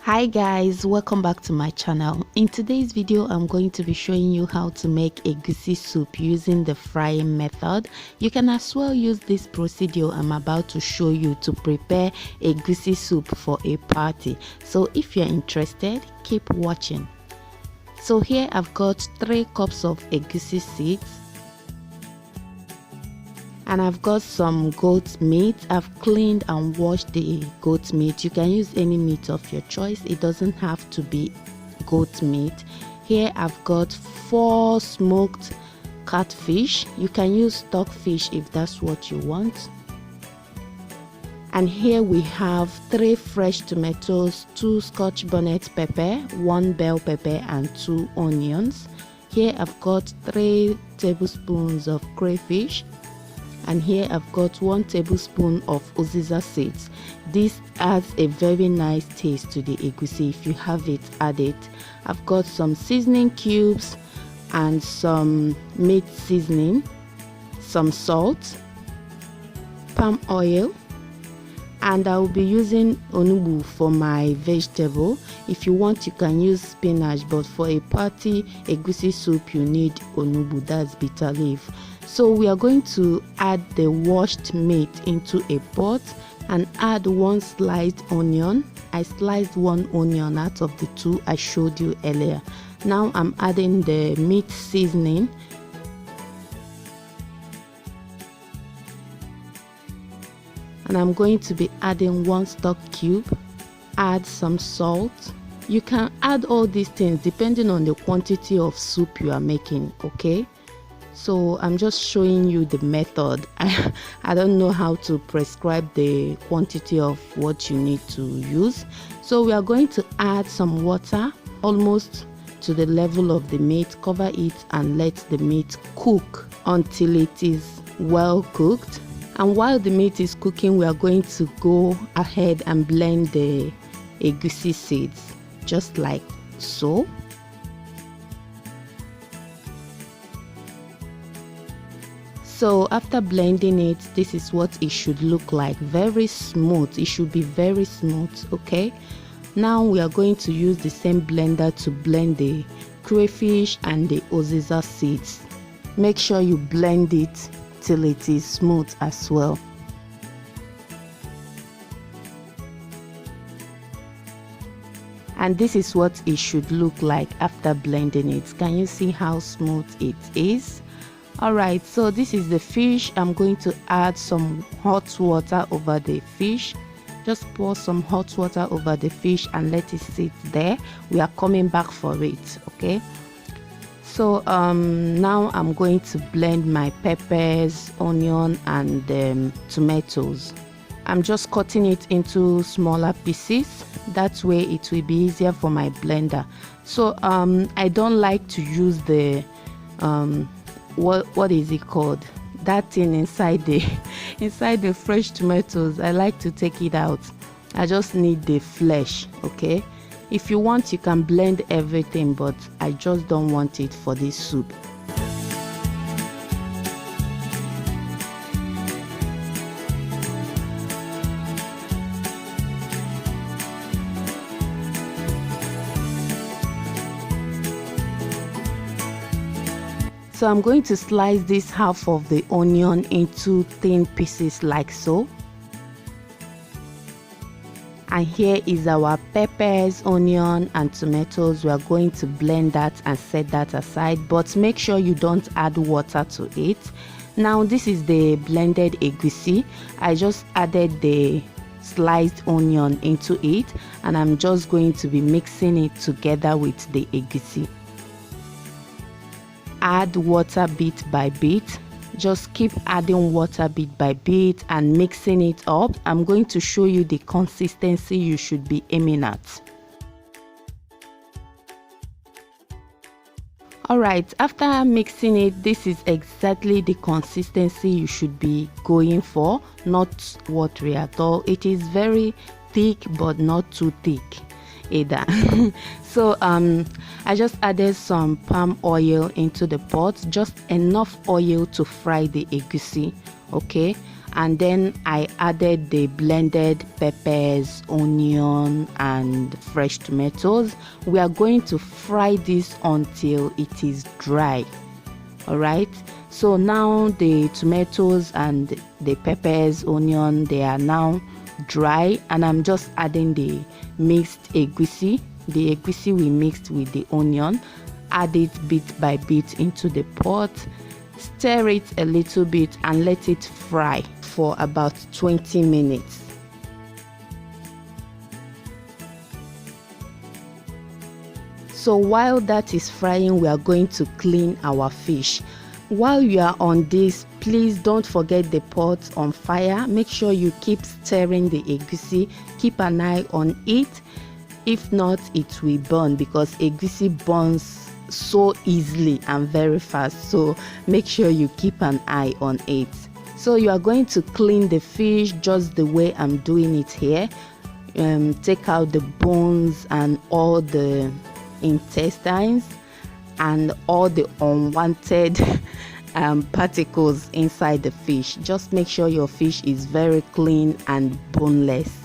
Hi guys, welcome back to my channel. In today's video I'm going to be showing you how to make egusi soup using the frying method. You can as well use this procedure I'm about to show you to prepare egusi soup for a party. So if you're interested, keep watching. So here I've got 3 cups of egusi seeds, and I've got some goat meat. I've cleaned and washed the goat meat. You can use any meat of your choice, it doesn't have to be goat meat. Here I've got 4 smoked catfish. You can use stockfish if that's what you want. And here we have 3 fresh tomatoes, 2 scotch bonnet pepper, 1 bell pepper and 2 onions. Here I've got 3 tablespoons of crayfish, and here I've got 1 tablespoon of uziza seeds. This adds a very nice taste to the egusi. If you have it, add it. I've got some seasoning cubes and some meat seasoning, some salt, palm oil, and I will be using onugbu for my vegetable. If you want, you can use spinach, but for a party egusi soup you need onugbu, that's bitter leaf. So we are going to add the washed meat into a pot and add 1 sliced onion. I sliced 1 onion out of the 2 I showed you earlier. Now I'm adding the meat seasoning, and I'm going to be adding 1 stock cube. Add some salt. You can add all these things depending on the quantity of soup you are making, okay? So I'm just showing you the method. I don't know how to prescribe the quantity of what you need to use. So we are going to add some water almost to the level of the meat. Cover it and let the meat cook until it is well cooked. And while the meat is cooking, we are going to go ahead and blend the egusi seeds just like so. So after blending it, this is what it should look like. Very smooth. It should be very smooth, okay? Now we are going to use the same blender to blend the crayfish and the uziza seeds. Make sure you blend it till it is smooth as well. And this is what it should look like after blending it. Can you see how smooth it is? Alright, so this is the fish. I'm going to add some hot water over the fish. Just pour some hot water over the fish and let it sit there. We are coming back for it, okay? So now I'm going to blend my peppers, onion and tomatoes. I'm just cutting it into smaller pieces. That way it will be easier for my blender. So I don't like to use the what is it called, that thing inside the fresh tomatoes. I like to take it out. I just need the flesh, okay? If you want, you can blend everything, but I just don't want it for this soup. So I'm going to slice this half of the onion into thin pieces like so. And here is our peppers, onion and tomatoes. We are going to blend that and set that aside, but make sure you don't add water to it. Now this is the blended egusi. I just added the sliced onion into it, and I'm just going to be mixing it together with the egusi. Add water bit by bit. Just keep adding water bit by bit and mixing it up. I'm going to show you the consistency you should be aiming at. Alright, after mixing it, this is exactly the consistency you should be going for, not watery at all. It is very thick but not too thick either. So I just added some palm oil into the pot, just enough oil to fry the egusi, okay? and then I added the blended peppers, onion and fresh tomatoes. We are going to fry this until it is dry. All right, so now the tomatoes and the peppers, onion, they are now dry, and I'm just adding the mixed egusi. The egusi we mixed with the onion, add it bit by bit into the pot, stir it a little bit and let it fry for about 20 minutes. So while that is frying, we are going to clean our fish. While you are on this, please don't forget the pot on fire. Make sure you keep stirring the egusi, keep an eye on it. If not, it will burn, because egusi burns so easily and very fast, so make sure you keep an eye on it. So you are going to clean the fish just the way I'm doing it here. Take out the bones and all the intestines and all the unwanted particles inside the fish. Just make sure your fish is very clean and boneless.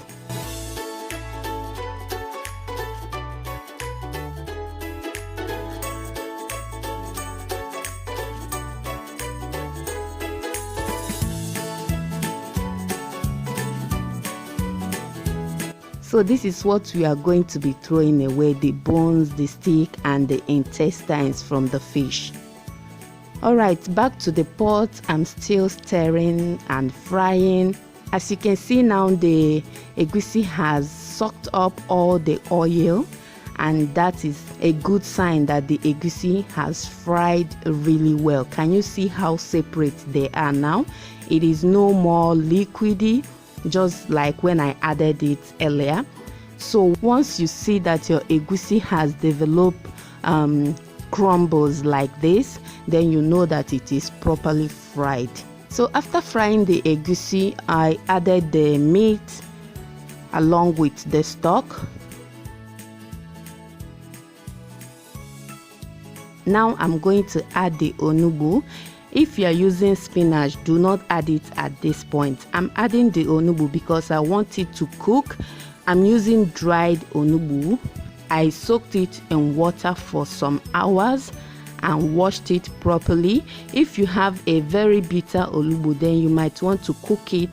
So this is what we are going to be throwing away: the bones, the stick and the intestines from the fish. All right, back to the pot. I'm still stirring and frying. As you can see now, the egusi has sucked up all the oil, and that is a good sign that the egusi has fried really well. Can you see how separate they are now? It is no more liquidy, just like when I added it earlier. So once you see that your egusi has developed crumbles like this, then you know that it is properly fried. So after frying the egusi, I added the meat along with the stock. Now I'm going to add the onugbu. If you are using spinach, do not add it at this point. I'm adding the onugbu because I want it to cook. I'm using dried onugbu. I soaked it in water for some hours and washed it properly. If you have a very bitter onugbu, then you might want to cook it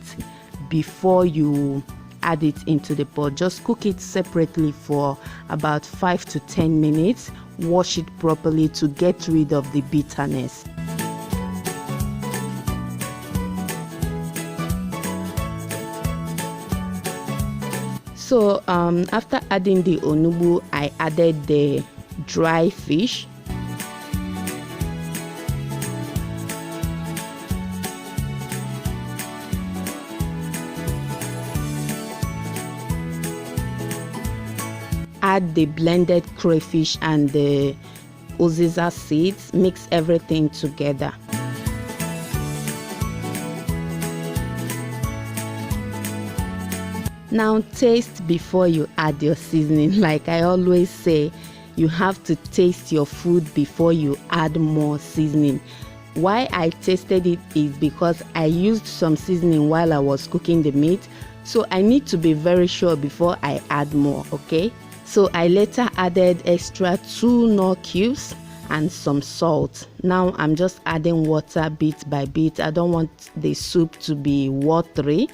before you add it into the pot. Just cook it separately for about 5 to 10 minutes. Wash it properly to get rid of the bitterness. So after adding the onugbu, I added the dry fish. Add the blended crayfish and the uziza seeds. Mix everything together. Now taste before you add your seasoning. Like I always say, you have to taste your food before you add more seasoning. Why I tasted it is because I used some seasoning while I was cooking the meat, so I need to be very sure before I add more. Okay, so I later added extra 2 Knorr cubes and some salt. Now I'm just adding water bit by bit. I don't want the soup to be watery,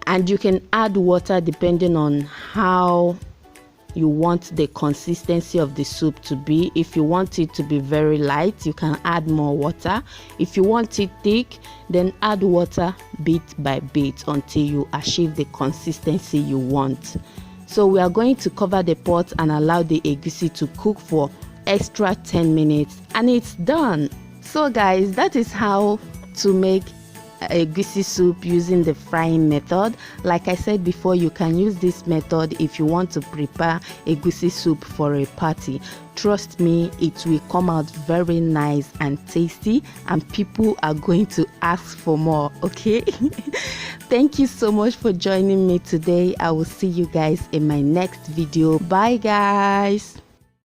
and you can add water depending on how you want the consistency of the soup to be. If you want it to be very light, you can add more water. If you want it thick, then add water bit by bit until you achieve the consistency you want. So we are going to cover the pot and allow the egusi to cook for extra 10 minutes, and it's done. So guys, that is how to make egusi soup using the frying method. Like I said before, you can use this method if you want to prepare egusi soup for a party. Trust me, it will come out very nice and tasty, and people are going to ask for more. Okay. Thank you so much for joining me today. I will see you guys in my next video. Bye guys.